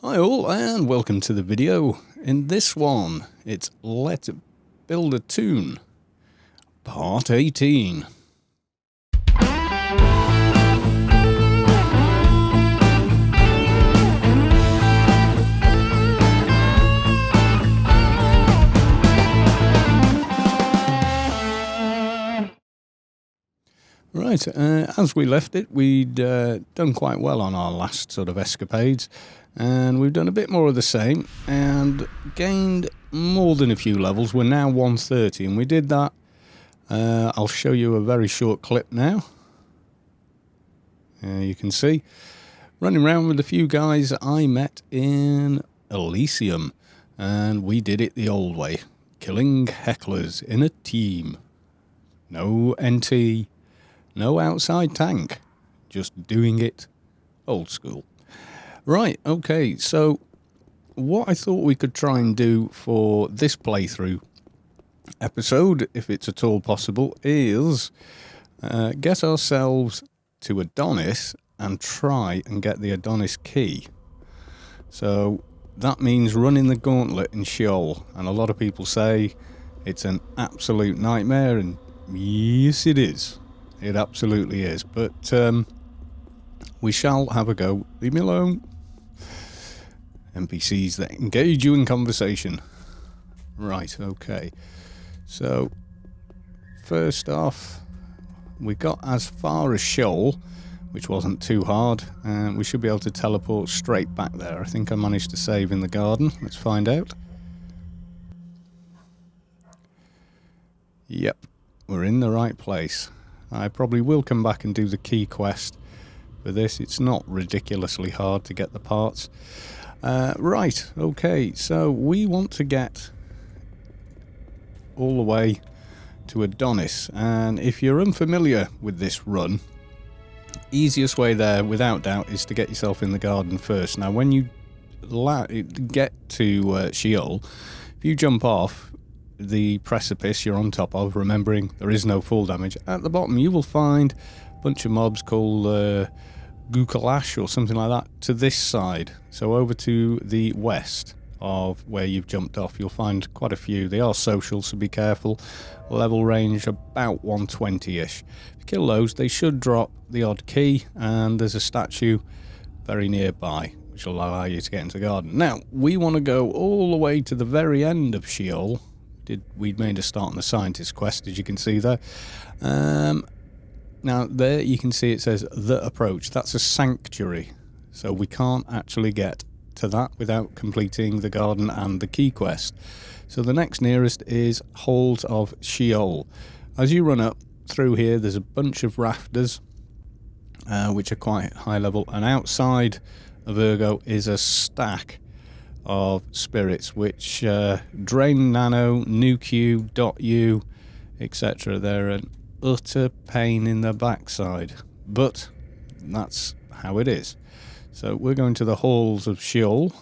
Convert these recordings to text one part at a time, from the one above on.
Hi all and welcome to the video. In this one, it's Let's Build a Toon, Part 18. Right, as we left it, we'd done quite well on our last sort of escapades, and we've done a bit more of the same, and gained more than a few levels. We're now 130, and we did that. I'll show you a very short clip now. You can see, running around with a few guys I met in Elysium, and we did it the old way, killing hecklers in a team. No NT. No outside tank, just doing it old school. Right, okay, so what I thought we could try and do for this playthrough episode, if it's at all possible, is get ourselves to Adonis and try and get the Adonis key. So that means running the gauntlet in Sheol, and a lot of people say it's an absolute nightmare, and yes it is. It absolutely is, but we shall have a go. Leave me alone. NPCs that engage you in conversation. Right, okay. So, first off, we got as far as Sheol, which wasn't too hard, and we should be able to teleport straight back there. I think I managed to save in the garden. Let's find out. Yep, we're in the right place. I probably will come back and do the key quest for this. It's not ridiculously hard to get the parts. Right, okay, so we want to get all the way to Adonis. And if you're unfamiliar with this run, easiest way there, without doubt, is to get yourself in the garden first. Now, when you get to Sheol, if you jump off the precipice you're on top of, remembering there is no fall damage, at the bottom you will find a bunch of mobs called Gukalash or something like that to this side. So over to the west of where you've jumped off, you'll find quite a few. They are social, so be careful. Level range about 120-ish. If you kill those, they should drop the odd key, and there's a statue very nearby which will allow you to get into the garden. Now, we want to go all the way to the very end of Sheol. We'd made a start on the scientist quest, as you can see there. Now there you can see it says the approach. That's a sanctuary, so we can't actually get to that without completing the garden and the key quest. So the next nearest is Halls of Sheol. As you run up through here, there's a bunch of rafters which are quite high level, and outside of Ergo is a stack of spirits which drain nano, nuke you, dot you, etc. They're an utter pain in the backside, but that's how it is. So we're going to the halls of Sheol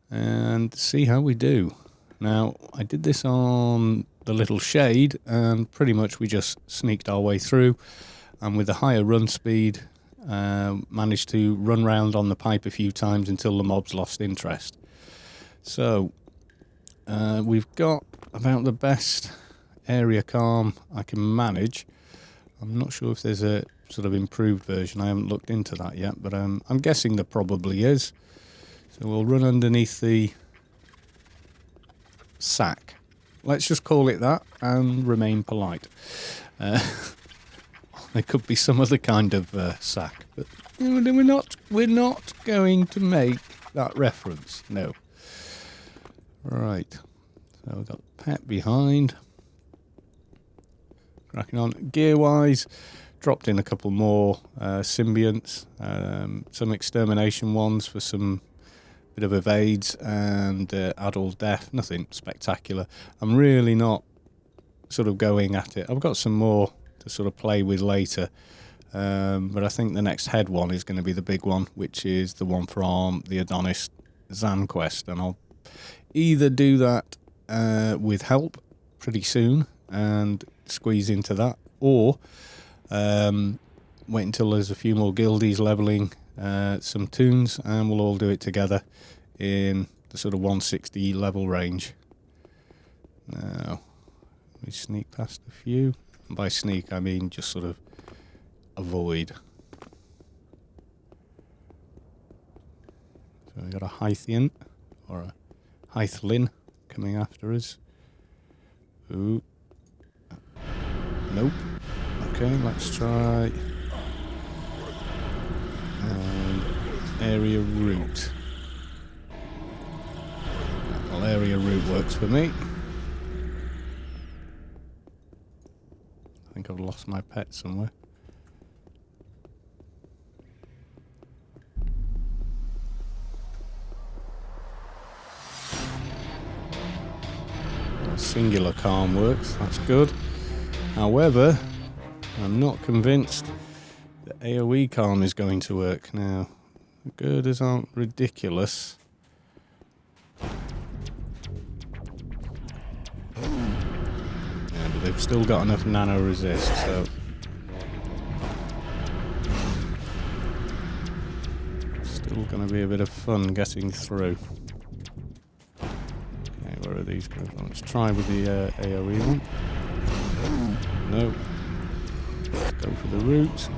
and see how we do. Now, I did this on the little shade, and pretty much we just sneaked our way through, and with a higher run speed managed to run round on the pipe a few times until the mobs lost interest. So we've got about the best area calm I can manage. I'm not sure if there's a sort of improved version. I haven't looked into that yet, but I'm guessing there probably is. So we'll run underneath the sack. Let's just call it that and remain polite. There could be some other kind of sack, but we're not going to make that reference. No. Right. So we've got Pet behind. Cracking on. Gear-wise, dropped in a couple more symbionts, some extermination ones for some bit of evades, and adult death. Nothing spectacular. I'm really not sort of going at it. I've got some more to sort of play with later, but I think the next head one is going to be the big one, which is the one from the Adonis Zan quest, and I'll either do that with help pretty soon and squeeze into that, or wait until there's a few more guildies leveling some Toons, and we'll all do it together in the sort of 160 level range. Now, we sneak past a few. And by sneak, I mean just sort of avoid. So we got a Hythian, or a Hythlin coming after us. Ooh. Nope. Okay, let's try area route. Well, area route works for me. I think I've lost my pet somewhere. Singular calm works, that's good. However, I'm not convinced that AoE calm is going to work now. The girders aren't ridiculous. Yeah, but they've still got enough nano resist, so still going to be a bit of fun getting through. Where are these coming from? Let's try with the AoE one. No. Let's go for the route.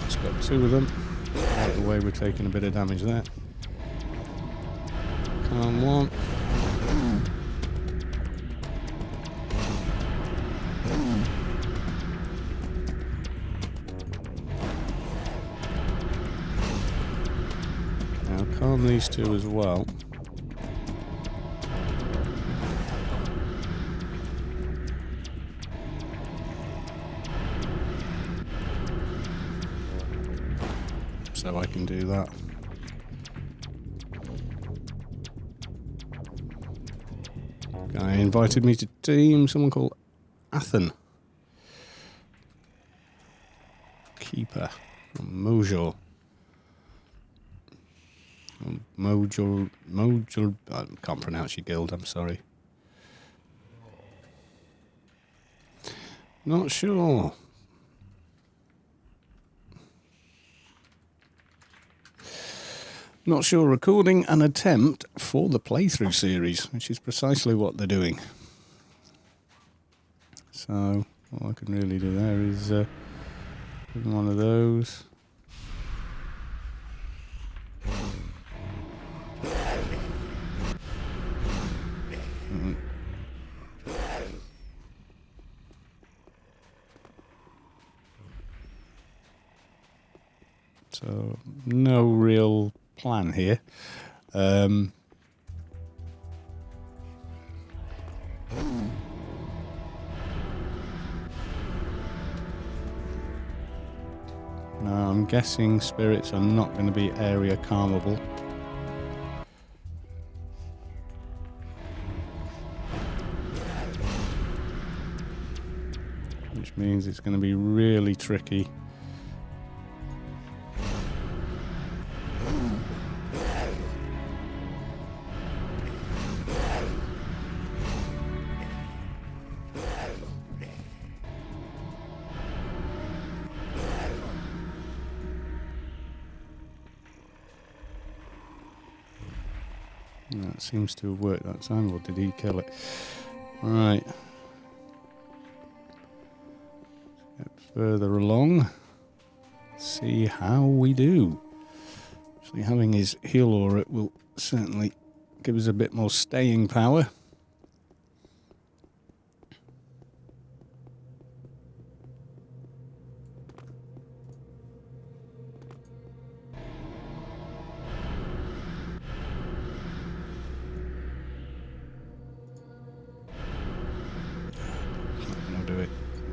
It's got two of them. Out of the way, we're taking a bit of damage there. Calm one. Now calm these two as well. So I can do that. Guy invited me to team someone called Athen. Keeper from Mojo. Mojo, I can't pronounce your guild, I'm sorry. Not sure. Not sure, recording an attempt for the playthrough series, which is precisely what they're doing. So, all I can really do there is one of those. So, no real plan here. Now I'm guessing spirits are not going to be area calmable. Which means it's going to be really tricky. That seems to have worked that time, or did he kill it? Right. Get further along. See how we do. Actually, having his heal aura will certainly give us a bit more staying power.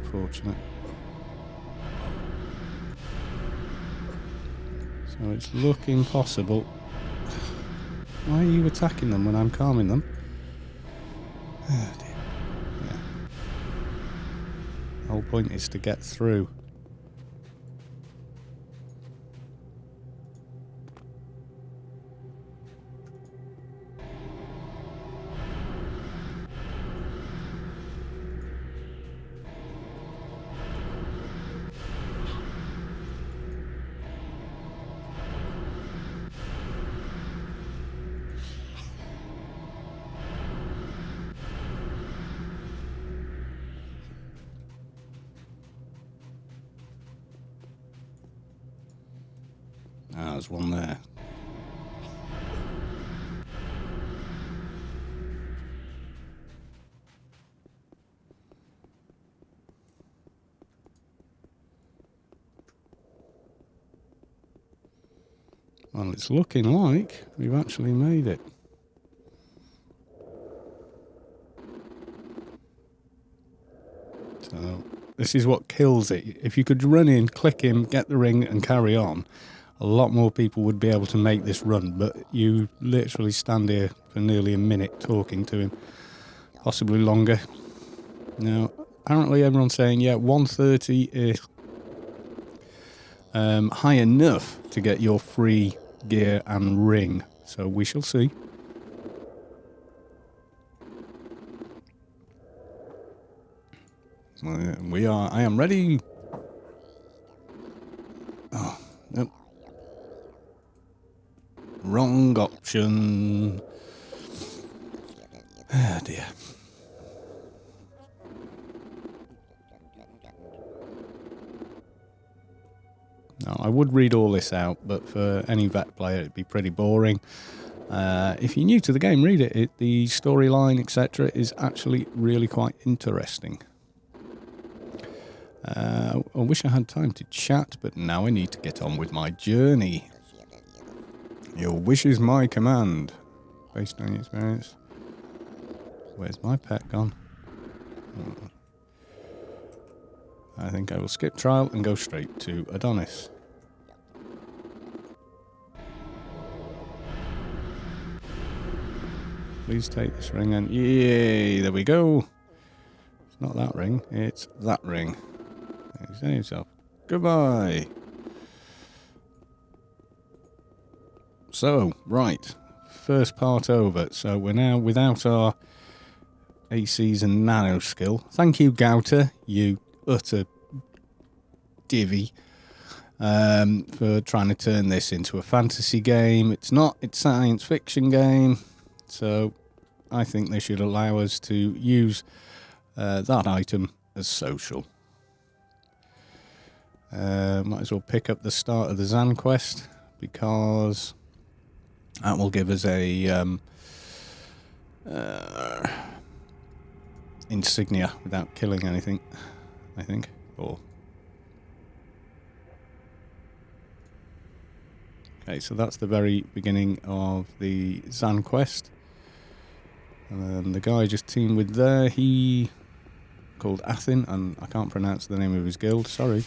Unfortunate. So it's looking possible. Why are you attacking them when I'm calming them? Oh dear. Yeah. The whole point is to get through. Ah, there's one there. Well, it's looking like we've actually made it. So this is what kills it. If you could run in, click him, get the ring and carry on, a lot more people would be able to make this run. But you literally stand here for nearly a minute talking to him, possibly longer. Now, apparently everyone's saying, yeah, 130 is high enough to get your free gear and ring. So we shall see. I am ready. Oh, nope. Wrong option. Ah, dear. Now, I would read all this out, but for any vet player, it'd be pretty boring. If you're new to the game, read it. The storyline, etc., is actually really quite interesting. I wish I had time to chat, but now I need to get on with my journey. Your wish is my command. Based on your experience. Where's my pet gone? I think I will skip trial and go straight to Adonis. Please take this ring and yay, there we go. It's not that ring, it's that ring. Say yourself. Goodbye. So, right. First part over. So we're now without our ACs and nano skill. Thank you, Gouter, you utter divvy, for trying to turn this into a fantasy game. It's not. It's a science fiction game. So I think they should allow us to use that item as social. Might as well pick up the start of the Zan quest, because that will give us a insignia without killing anything, I think. Or okay, so that's the very beginning of the Zan quest. And the guy I just teamed with there, he called Athen, and I can't pronounce the name of his guild, sorry.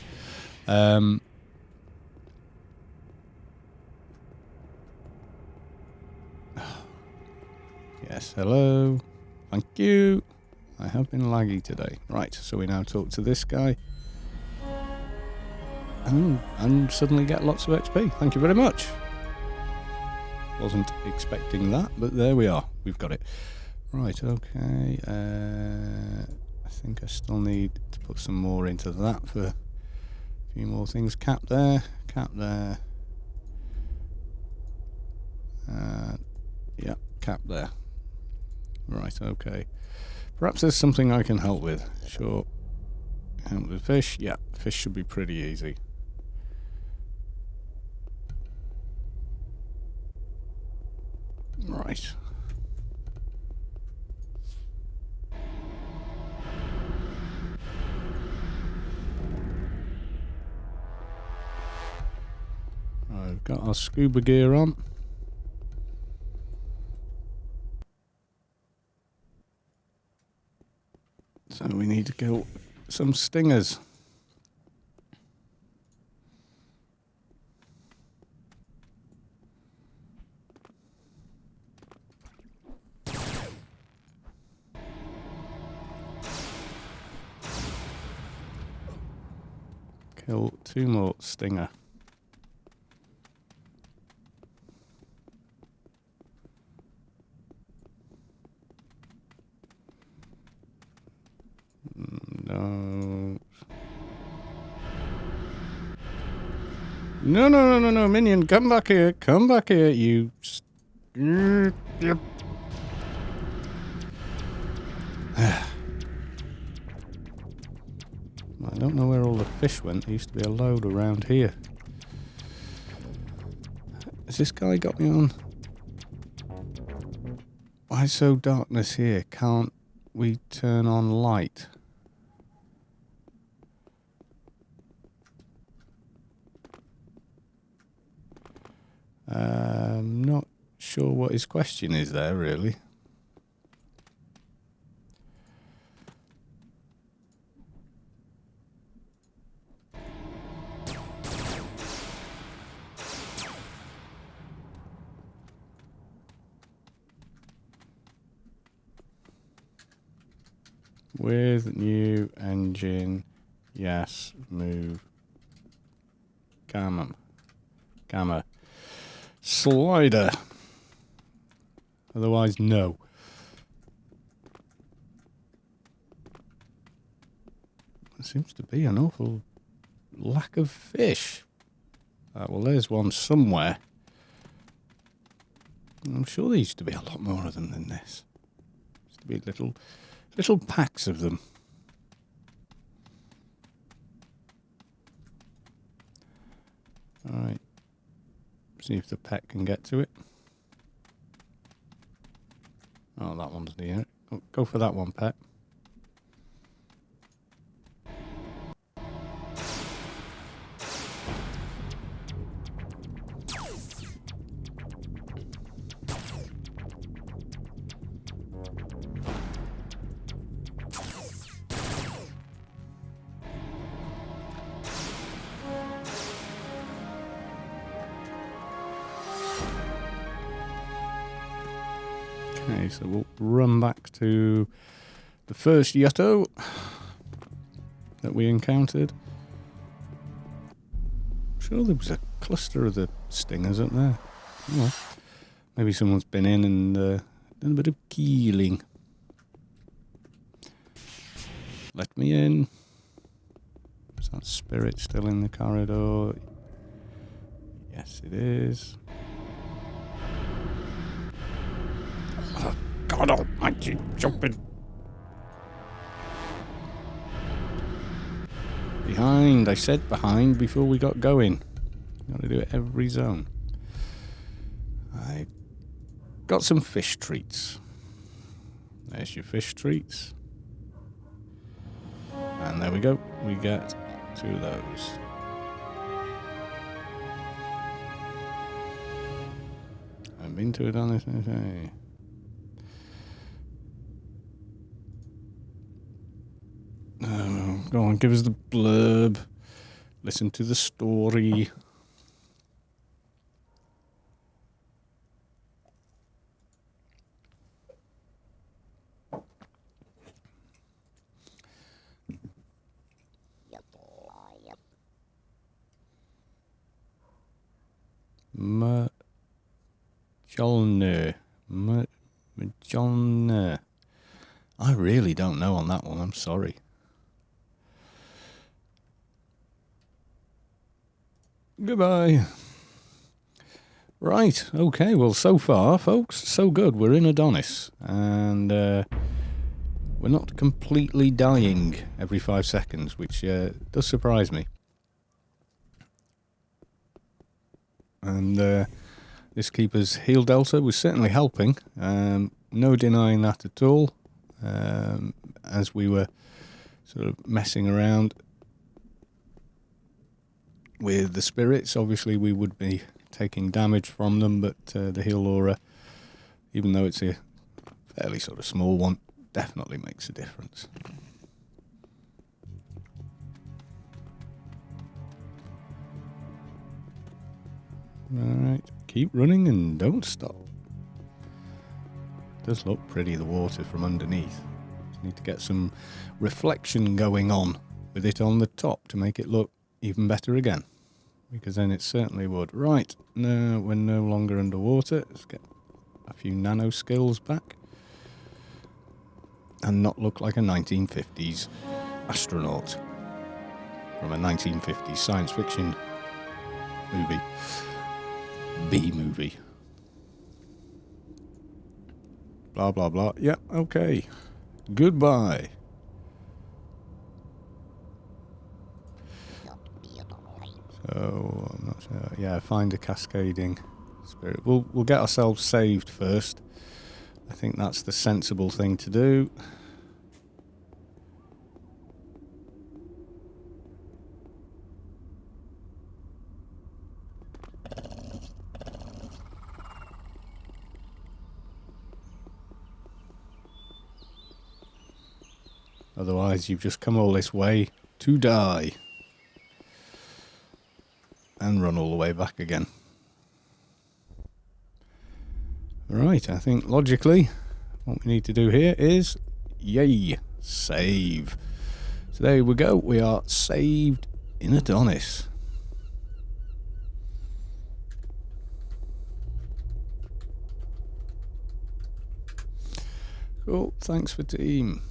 Yes, hello. Thank you. I have been laggy today. Right, so we now talk to this guy. And suddenly get lots of XP. Thank you very much. Wasn't expecting that, but there we are. We've got it. Right, okay. I think I still need to put some more into that for a few more things. Cap there, cap there. Yeah, cap there. Right, okay. Perhaps there's something I can help with. Sure. Help with fish. Yeah, fish should be pretty easy. Right. I've got our scuba gear on. So we need to kill some stingers. Kill 2 more stinger. No. No, minion, come back here, you... Yep. I don't know where all the fish went. There used to be a load around here. Has this guy got me on? Why so darkness here? Can't we turn on light? Not sure what his question is there, really. With new engine, yes, move. Gamma. Slider. Otherwise, no. There seems to be an awful lack of fish. Well, there's one somewhere. I'm sure there used to be a lot more of them than this. Used to be little packs of them. All right. See if the pet can get to it. Oh, that one's near it. Oh, go for that one, pet. Okay, so we'll run back to the first Yutto that we encountered. I'm sure there was a cluster of the stingers up there. Oh, well, maybe someone's been in and done a bit of keeling. Let me in. Is that spirit still in the corridor? Yes, it is. Oh, God almighty, jumping. Behind, I said behind before we got going. Got to do it every zone. I got some fish treats. There's your fish treats. And there we go. We get 2 of those. I've been to Adonis. Okay. Go on, give us the blurb. Listen to the story. Majonne. I really don't know on that one. I'm sorry. Goodbye. Right, okay, well, so far, folks, so good. We're in Adonis, and we're not completely dying every 5 seconds, which does surprise me. And this keeper's heal delta was certainly helping. No denying that at all. As we were sort of messing around with the spirits, obviously we would be taking damage from them, but the heal aura, even though it's a fairly sort of small one, definitely makes a difference. Alright, keep running and don't stop. It does look pretty, the water from underneath. Just need to get some reflection going on with it on the top to make it look even better again, because then it certainly would. Right, now we're no longer underwater. Let's get a few nano skills back and not look like a 1950s astronaut from a 1950s science fiction movie. B-movie. Blah, blah, blah. Yep, okay. Goodbye. So, I'm not sure. Yeah, find a cascading spirit. We'll get ourselves saved first. I think that's the sensible thing to do. Otherwise, you've just come all this way to die. And run all the way back again. Right, I think logically, what we need to do here is, yay, save. So there we go, we are saved in Adonis. Cool, thanks for team.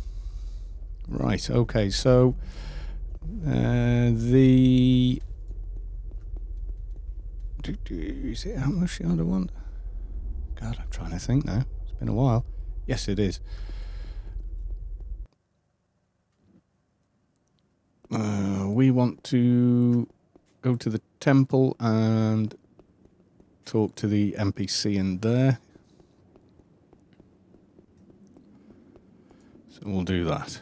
Right, okay, so is it how much the other one? God, I'm trying to think now. It's been a while. Yes, it is. We want to go to the temple and talk to the NPC in there. So we'll do that.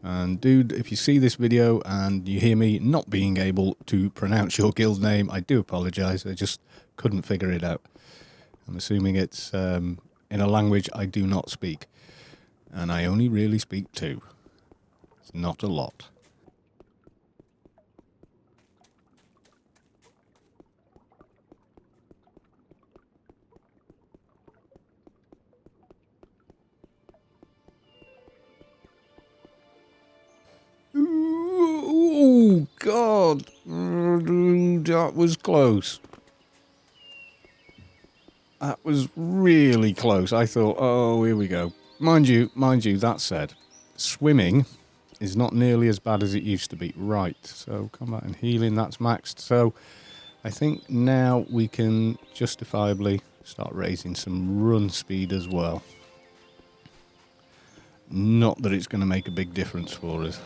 And dude, if you see this video and you hear me not being able to pronounce your guild name, I do apologise. I just couldn't figure it out. I'm assuming it's in a language I do not speak. And I only really speak two. It's not a lot. Oh, God. That was close. That was really close. I thought, oh, here we go. Mind you, that said, swimming is not nearly as bad as it used to be. Right, so combat and healing, that's maxed. So I think now we can justifiably start raising some run speed as well. Not that it's going to make a big difference for us.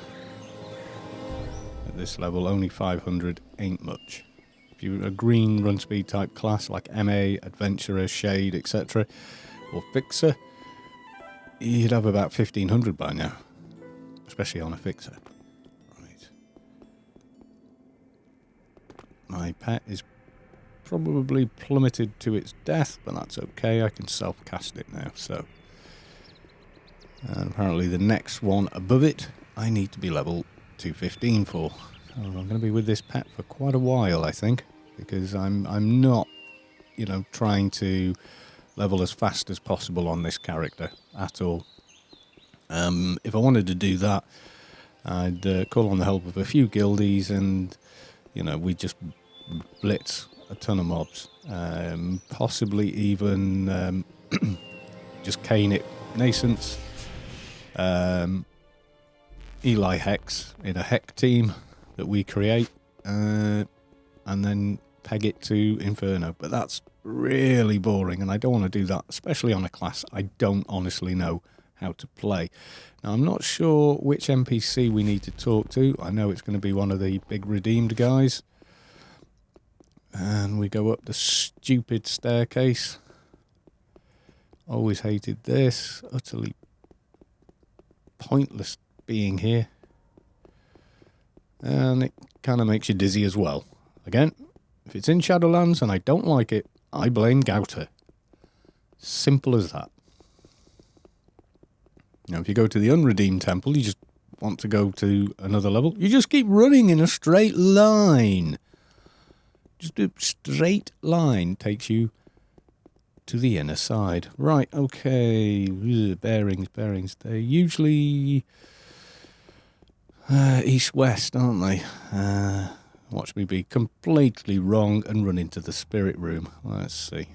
At this level, only 500 ain't much. If you're a green run speed type class like MA, Adventurer, Shade, etc., or Fixer, you'd have about 1500 by now, especially on a Fixer. Right. My pet is probably plummeted to its death, but that's okay. I can self-cast it now, so. And apparently the next one above it, I need to be level 215 for. So I'm going to be with this pet for quite a while, I think, because I'm not, you know, trying to level as fast as possible on this character at all. If I wanted to do that, I'd call on the help of a few guildies and, you know, we just blitz a ton of mobs. Possibly even just cane it Nascents. Eli Hex in a Heck team that we create, and then peg it to Inferno. But that's really boring, and I don't want to do that, especially on a class I don't honestly know how to play. Now, I'm not sure which NPC we need to talk to. I know it's going to be one of the big redeemed guys. And we go up the stupid staircase. Always hated this. Utterly pointless being here. And it kind of makes you dizzy as well. Again, if it's in Shadowlands and I don't like it, I blame Gouter. Simple as that. Now, if you go to the Unredeemed Temple, you just want to go to another level, you just keep running in a straight line. Just a straight line takes you to the inner side. Right, okay. Bearings. They're usually east-west, aren't they? Watch me be completely wrong and run into the spirit room. Let's see.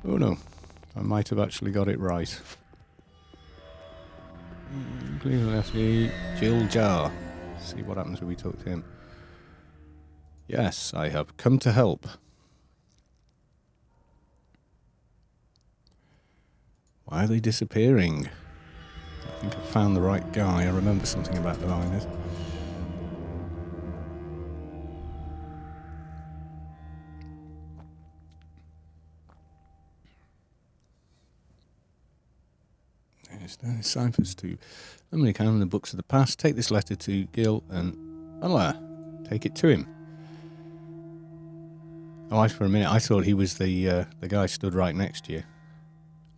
Oh no, I might have actually got it right. Jill Jar. See what happens when we talk to him. Yes, I have come to help. Why are they disappearing? I think I found the right guy. I remember something about doing this. Ciphers to Emily Cannon, the books of the past. Take this letter to Gil and Allah. Take it to him. Oh, for a minute, I thought he was the guy stood right next to you.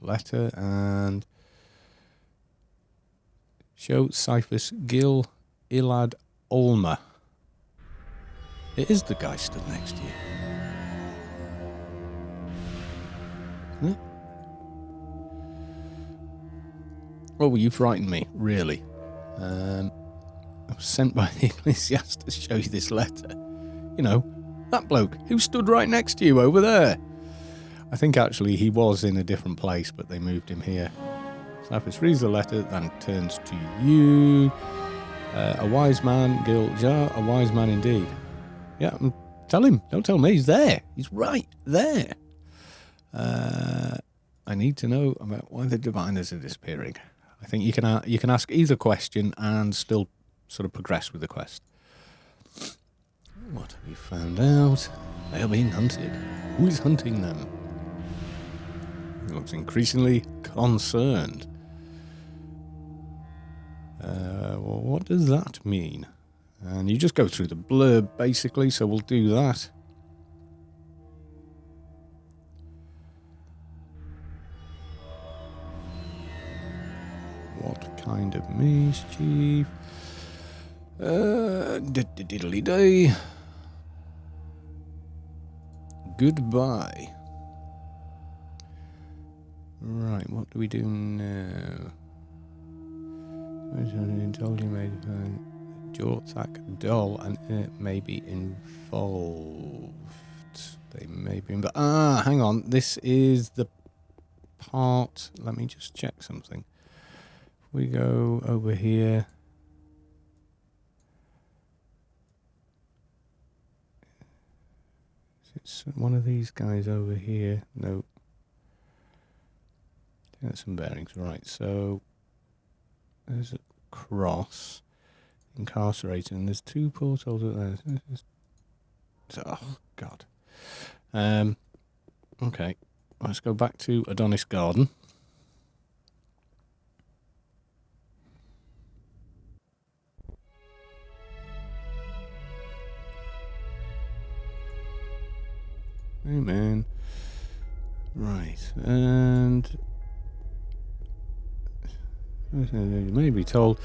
Letter and show Ciphers Gil Ilad Olma. It is the guy stood next to you. Isn't it? Oh, well, you frightened me, really. I was sent by the ecclesiastic to show you this letter. You know, that bloke who stood right next to you over there. I think actually he was in a different place, but they moved him here. Cyphers reads the letter, then turns to you. A wise man, Gil Jar, a wise man indeed. Yeah, tell him. Don't tell me. He's there. He's right there. I need to know about why the diviners are disappearing. I think you can ask either question and still sort of progress with the quest. What have you found out? They are being hunted. Who is hunting them? He looks increasingly concerned. Well, what does that mean? And you just go through the blurb, basically, so we'll do that. What kind of mischief? Diddly day. Goodbye. Right, what do we do now? I told you made a Jorthak doll and it may be involved. They may be involved. Ah, hang on. This is the part. Let me just check something. If we go over here. Is it one of these guys over here? No. That's some bearings. Right, so there's a cross, incarcerated, and there's two portals there. Oh, God. Okay, let's go back to Adonis Garden. Amen. Right, and you may be told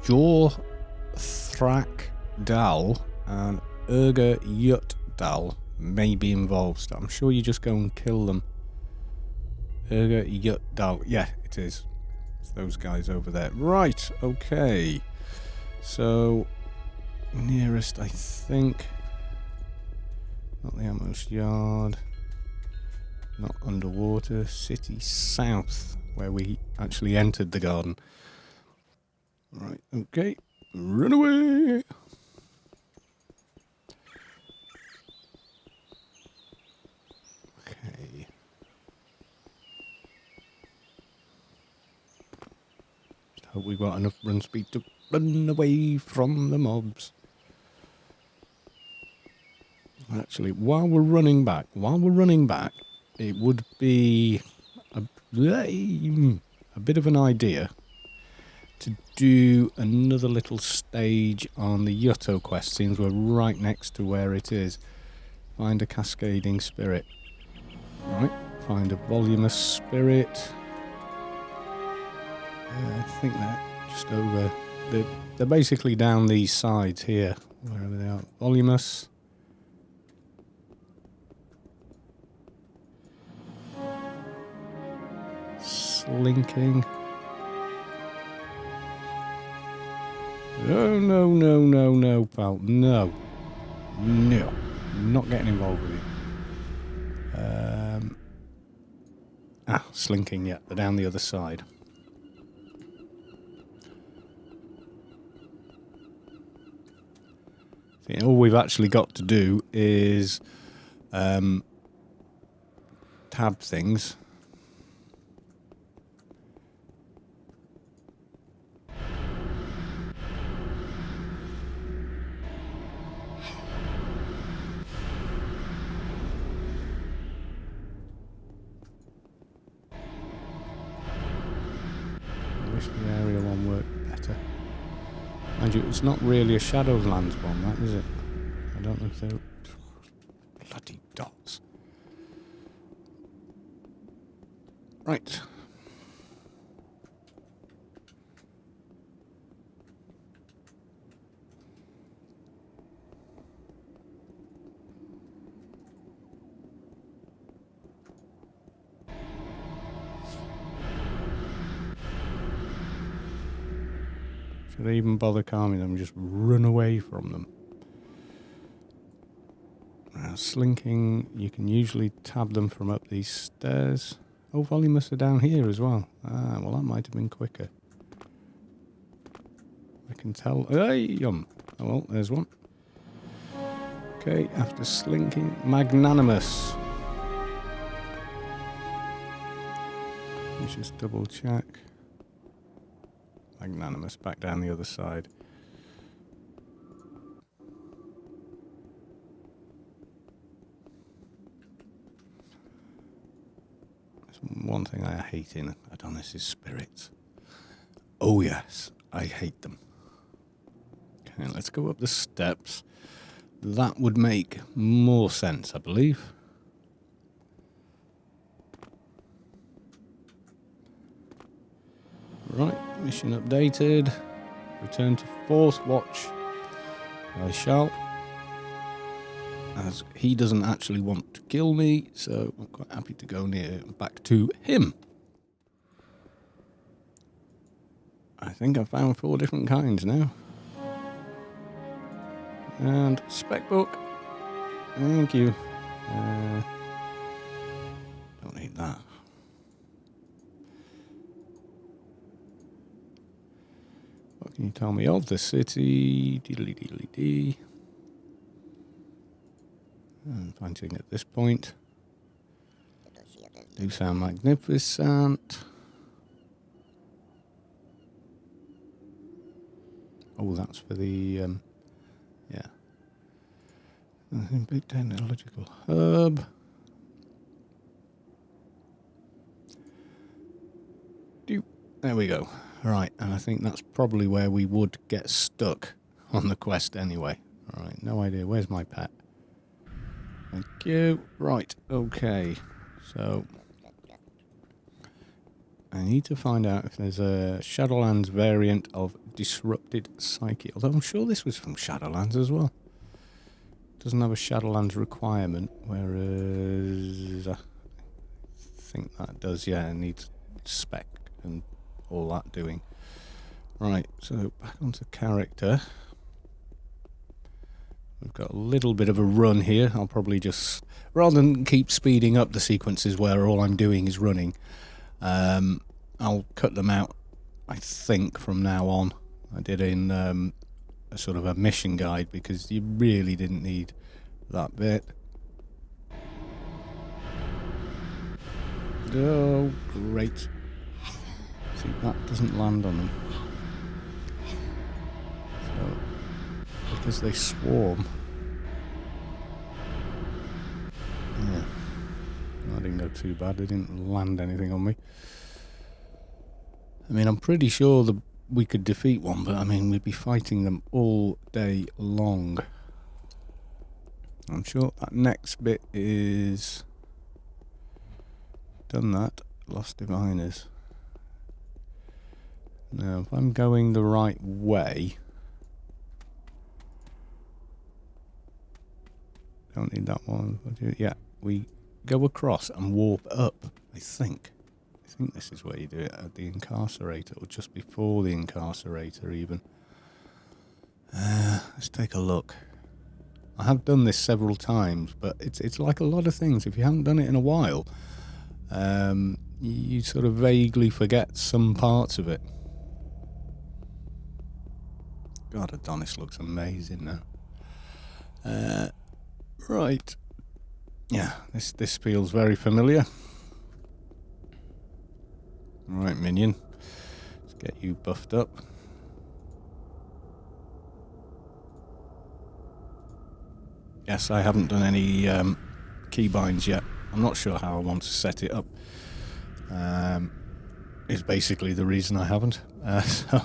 Jor Thrak Dal and Urga Yut Dal may be involved. So I'm sure you just go and kill them. Urga Yut Dal. Yeah, it is. It's those guys over there. Right, okay. So, nearest, I think. Not the Amos Yard. Not underwater. City South, where we actually entered the garden. Right, okay. Run away! Okay. Just hope we've got enough run speed to run away from the mobs. Actually, while we're running back, it would be a bit of an idea to do another little stage on the Yutto quest. Seems we're right next to where it is. Find a cascading spirit. Right, find a voluminous spirit. I think that just over. They're basically down these sides here, wherever they are. Voluminous. Slinking. Oh, no, pal. No. Not getting involved with you. Slinking, yeah. They're down the other side. See, all we've actually got to do is tab things. Mind you, it's not really a Shadowlands one, that is it? I don't know if they're... Bloody dots. Right. Should I even bother calming them? Just run away from them. Now, slinking, you can usually tab them from up these stairs. Oh, volumus are down here as well. Ah, well, that might have been quicker. I can tell. Hey, Oh, well, there's one. Okay, after slinking, magnanimous. Let's just double check. Magnanimous, back down the other side. There's one thing I hate in Adonis' spirits. Oh yes, I hate them. Okay, let's go up the steps. That would make more sense, I believe. Right, mission updated. Return to fourth watch. I shall. As he doesn't actually want to kill me, so I'm quite happy to go back to him. I think I've found 4 different kinds now. And spec book. Thank you. Don't need that. What can you tell me of the city? Diddly diddly dee. I'm finding at this point. Do sound magnificent. Oh, that's for the yeah. Big technological hub. There we go. Right, and I think that's probably where we would get stuck on the quest anyway. Alright, no idea. Where's my pet? Thank you. Right, okay. So, I need to find out if there's a Shadowlands variant of Disrupted Psyche. Although I'm sure this was from Shadowlands as well. Doesn't have a Shadowlands requirement, whereas I think that does, yeah, it needs spec and all that doing. Right, so back onto character. We've got a little bit of a run here. I'll probably just, rather than keep speeding up the sequences where all I'm doing is running, I'll cut them out, I think, from now on. I did in a sort of a mission guide because you really didn't need that bit. Oh, great. See, that doesn't land on them. So, because they swarm. Yeah. That didn't go too bad. They didn't land anything on me. I mean, I'm pretty sure we could defeat one, but I mean, we'd be fighting them all day long. I'm sure that next bit is... Done that. Lost Diviners. Now, if I'm going the right way... Don't need that one. Yeah, we go across and warp up, I think. I think this is where you do it, at the Incarcerator, or just before the Incarcerator even. Let's take a look. I have done this several times, but it's like a lot of things. If you haven't done it in a while, you sort of vaguely forget some parts of it. God, Adonis looks amazing now. Right. Yeah, this feels very familiar. Right, minion. Let's get you buffed up. Yes, I haven't done any keybinds yet. I'm not sure how I want to set it up. Is basically the reason I haven't. So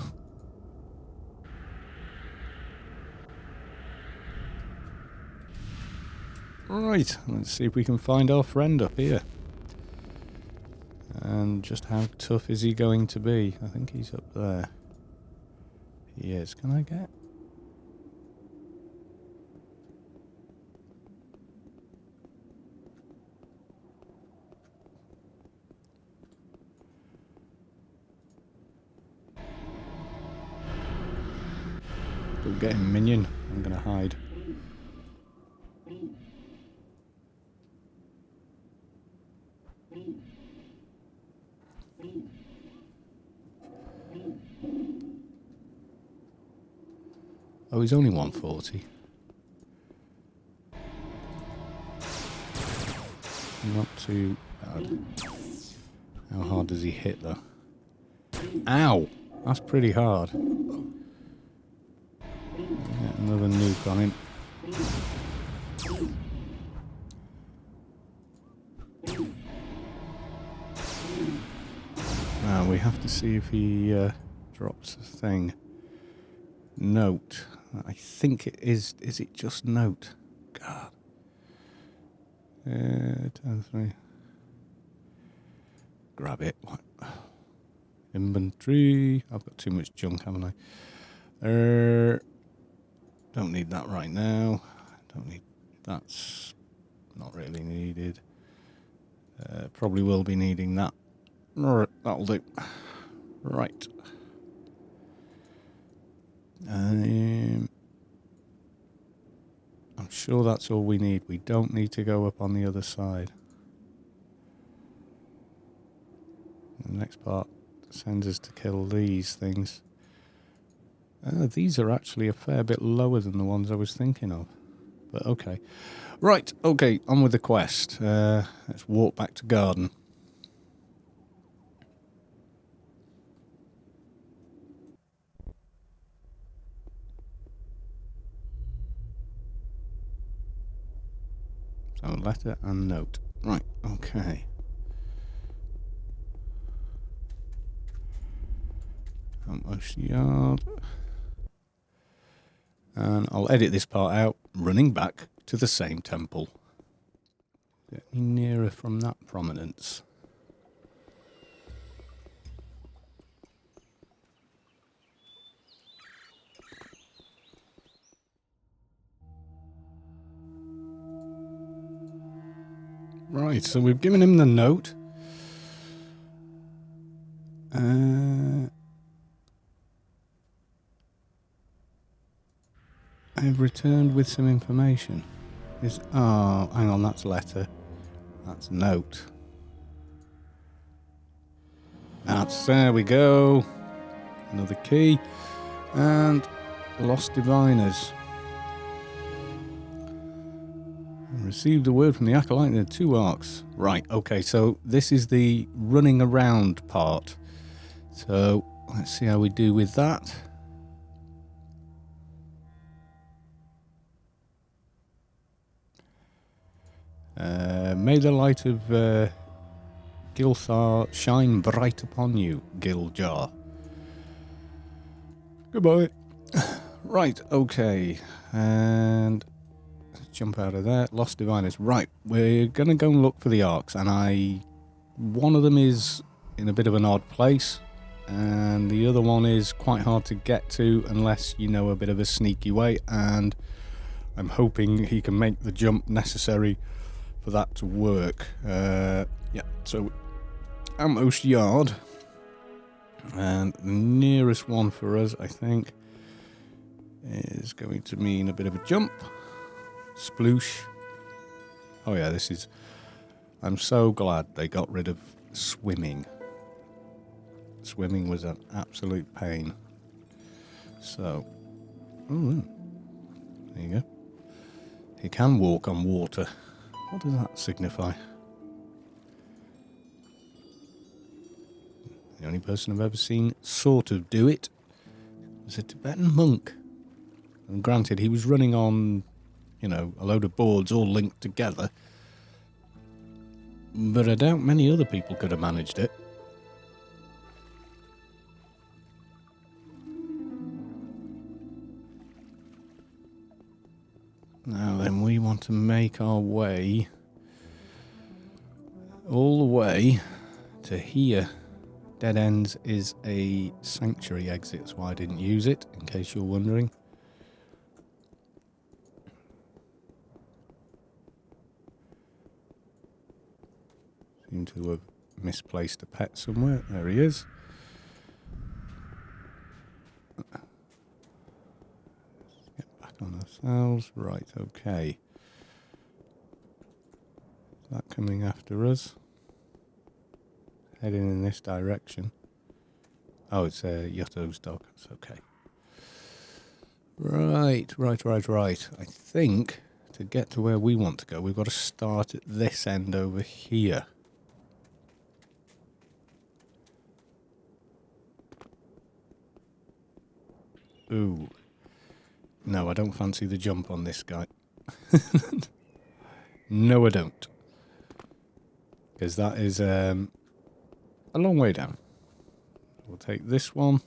Right, let's see if we can find our friend up here. And just how tough is he going to be? I think he's up there. He is. Can I get? Don't get him, minion. I'm gonna hide. Oh, he's only 140. Not too bad. How hard does he hit, though? Ow! That's pretty hard. Get another nuke on him. Now we have to see if he drops a thing. Note. I think it is. Is it just note? God. 10, 3. Grab it. What? Inventory. I've got too much junk, haven't I? Don't need that right now. Don't need. That's not really needed. Probably will be needing that. That'll do. Right. I'm sure that's all we need. We don't need to go up on the other side. The next part sends us to kill these things. These are actually a fair bit lower than the ones I was thinking of. But okay. Right, okay, on with the quest. Let's walk back to garden. So letter and note. Right, okay. Almost yard. And I'll edit this part out, running back to the same temple. Get me nearer from that prominence. Right, so we've given him the note. I've returned with some information. Oh, hang on, that's letter. That's note. There we go. Another key. And lost diviners. Received a word from the acolyte in the 2 arcs. Right, okay, so this is the running around part. So let's see how we do with that. May the light of Gilthar shine bright upon you, Giljar. Goodbye. Right, okay. And let's jump out of there. Lost diviners. Right, we're going to go and look for the arcs. And one of them is in a bit of an odd place. And the other one is quite hard to get to unless you know a bit of a sneaky way. And I'm hoping he can make the jump necessary for that to work. Yeah, so Amos Yard. And the nearest one for us, I think, is going to mean a bit of a jump. Sploosh. Oh yeah, this is... I'm so glad they got rid of swimming. Swimming was an absolute pain. So, there you go. He can walk on water. What does that signify? The only person I've ever seen sort of do it was a Tibetan monk. And granted, he was running on, a load of boards all linked together. But I doubt many other people could have managed it. Now then, we want to make our way all the way to here. Dead Ends is a sanctuary exit, that's why I didn't use it, in case you're wondering. Seem to have misplaced a pet somewhere. There he is. Get back on ourselves. Right, okay. Is that coming after us? Heading in this direction. Oh, it's Yotto's dog. That's okay. Right. I think to get to where we want to go, we've got to start at this end over here. Ooh. No, I don't fancy the jump on this guy. No, I don't. Because that is a long way down. We'll take this one.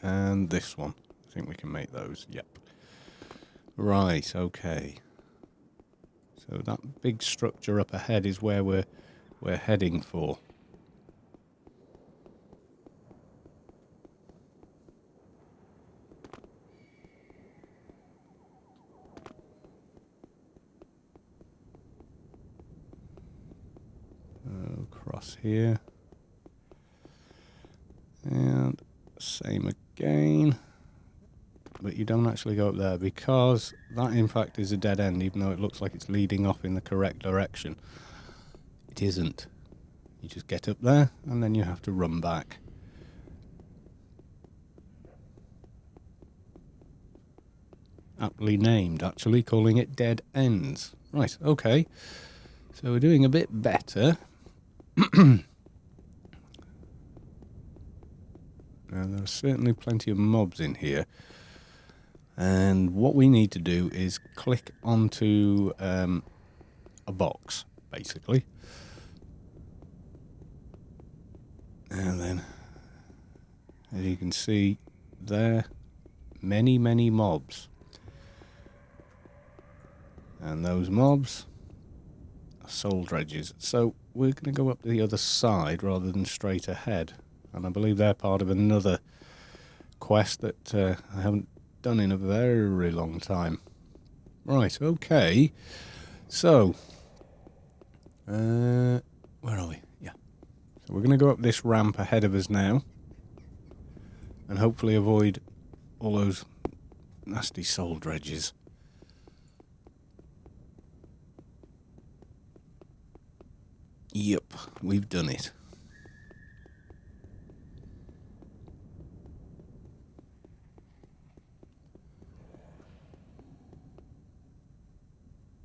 And this one. I think we can make those. Yep. Right, okay. So that big structure up ahead is where we're heading for. Across here. And same again. But you don't actually go up there because that in fact is a dead end, even though it looks like it's leading off in the correct direction. It isn't. You just get up there and then you have to run back. Aptly named, actually, calling it Dead Ends. Right, okay. So we're doing a bit better. Now, there are certainly plenty of mobs in here. And what we need to do is click onto a box, basically. And then, as you can see there, many mobs. And those mobs are soul dredges. So we're going to go up the other side rather than straight ahead. And I believe they're part of another quest that I haven't done in a very long time. Right, okay. So, where are we? Yeah. So we're going to go up this ramp ahead of us now. And hopefully avoid all those nasty soul dredges. Yep, we've done it.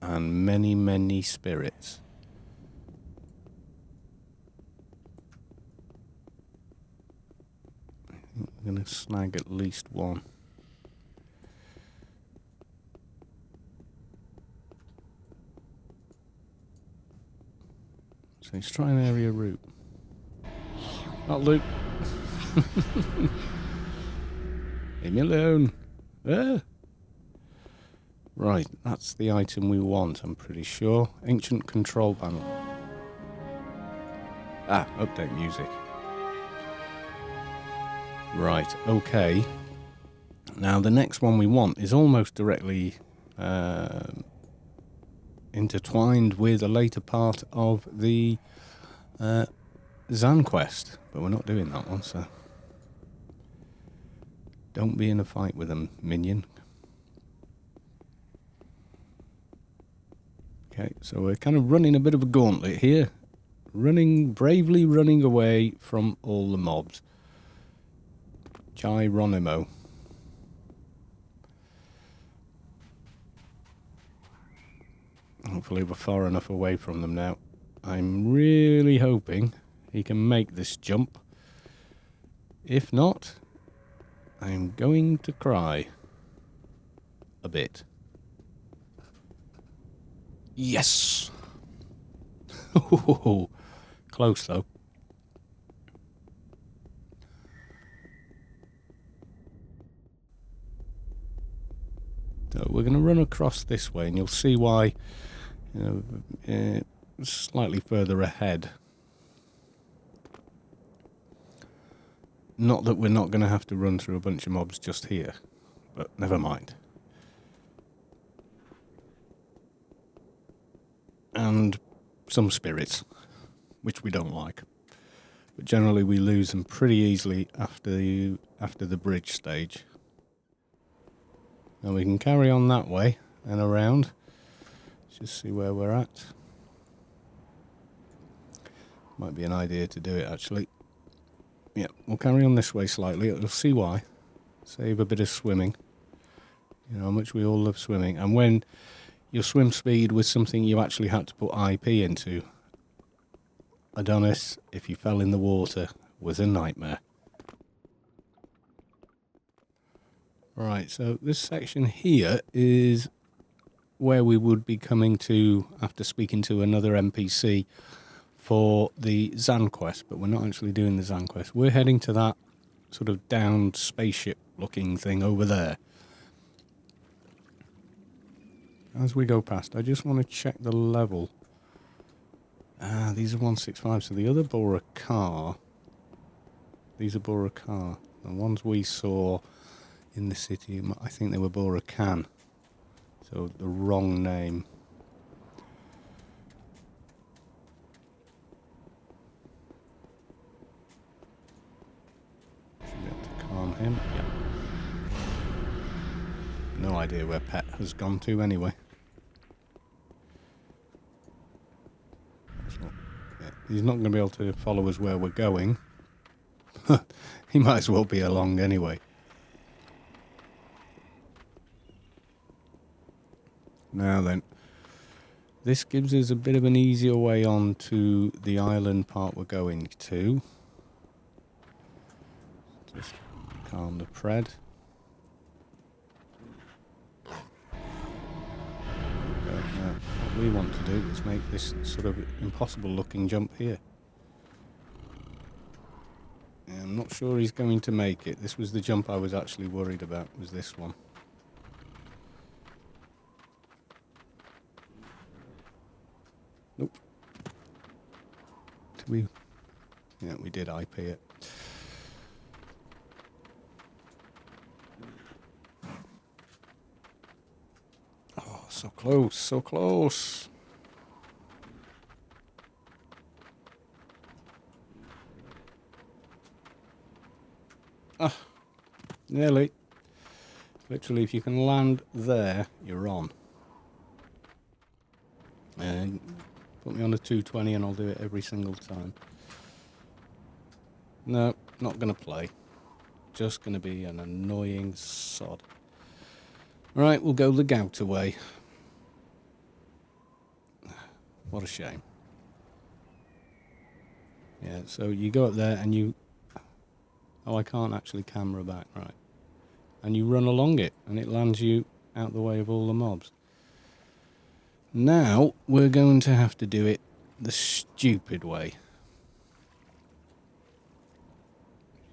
And many spirits. I think we're going to snag at least one. So let's try an area route. Not loot. Leave me alone. Ah. Right, that's the item we want, I'm pretty sure. Ancient control panel. Ah, update music. Right, okay. Now the next one we want is almost directly intertwined with a later part of the Zan quest, but we're not doing that one, so don't be in a fight with them, minion. Okay, so we're kind of running a bit of a gauntlet here. Bravely running away from all the mobs. Geronimo. Hopefully we're far enough away from them now. I'm really hoping he can make this jump. If not, I'm going to cry. A bit. Yes! Close though. So we're going going to run across this way, and you'll see why, slightly further ahead. Not that we're not going to have to run through a bunch of mobs just here, but never mind. And some spirits, which we don't like. But generally we lose them pretty easily after the bridge stage. Now we can carry on that way and around. Let's just see where we're at. Might be an idea to do it actually. Yeah, we'll carry on this way slightly. You'll see why. Save a bit of swimming. You know how much we all love swimming. And when your swim speed was something you actually had to put IP into, Adonis, if you fell in the water, was a nightmare. Right, so this section here is where we would be coming to after speaking to another NPC for the Zan quest, but we're not actually doing the Zan quest. We're heading to that sort of downed spaceship looking thing over there. As we go past, I just want to check the level. These are 165, so the other bore a car. These are bore a car. The ones we saw in the city, I think they were bore a can. So the wrong name. On him. Yep. No idea where Pet has gone to anyway. Yeah, he's not going to be able to follow us where we're going. He might as well be along anyway. Now then, this gives us a bit of an easier way on to the island part we're going to. Just calm the pred. What we want to do is make this sort of impossible looking jump here. I'm not sure he's going to make it. This was the jump I was actually worried about, was this one. Nope. Did we? Yeah, we did IP it. So close, so close. Nearly. Literally, if you can land there, you're on. And put me on a 220 and I'll do it every single time. No, not going to play. Just going to be an annoying sod. Right, we'll go the gout away. What a shame. Yeah, so you go up there and you... Oh, I can't actually camera back, right. And you run along it, and it lands you out the way of all the mobs. Now, we're going to have to do it the stupid way.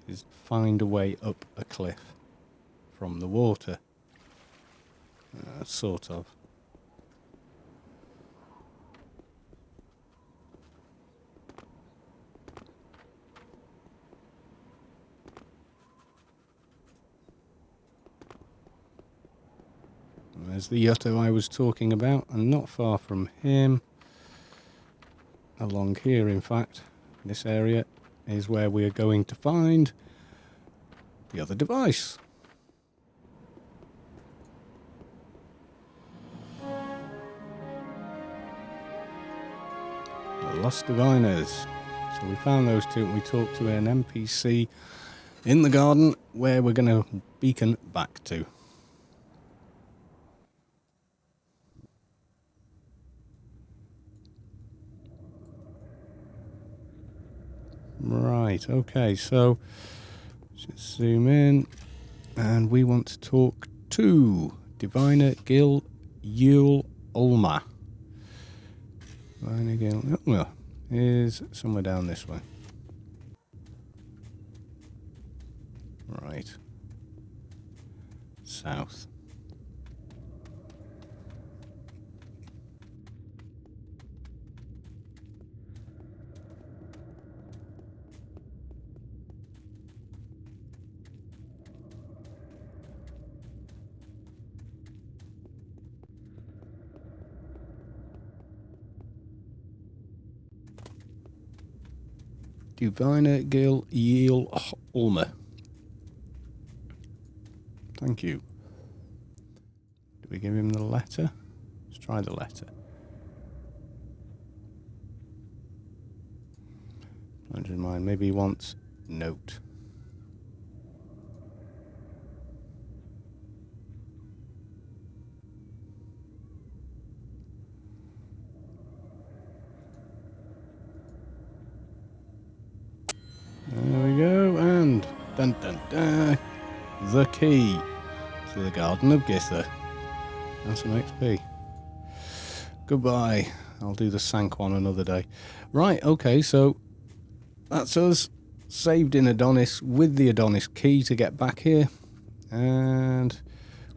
Is find a way up a cliff from the water. Sort of. There's the Yutto I was talking about, and not far from him, along here in fact, this area is where we are going to find the other device. The Lost Diviners. So we found those two and we talked to an NPC in the garden where we're going to beacon back to. Right, okay, so just zoom in and we want to talk to Diviner Gil Yule Ulma. Diviner Gil Ulma is somewhere down this way. Right. South. Diviner Gil Yeel Ulmer. Thank you. Do we give him the letter? Let's try the letter. Under mine. Maybe he wants note. There we go, and dun dun dun, the key to the Garden of Githa. And some XP. Goodbye. I'll do the Sank one another day. Right, okay, so that's us saved in Adonis with the Adonis key to get back here. And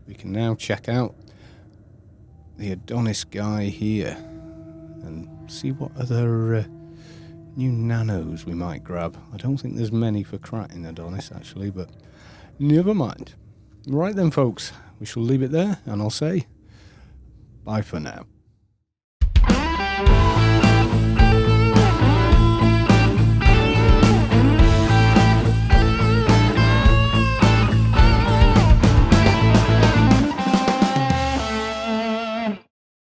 we can now check out the Adonis guy here and see what other new nanos we might grab. I don't think there's many for cracking Adonis actually, but never mind. Right then folks, we shall leave it there and I'll say bye for now.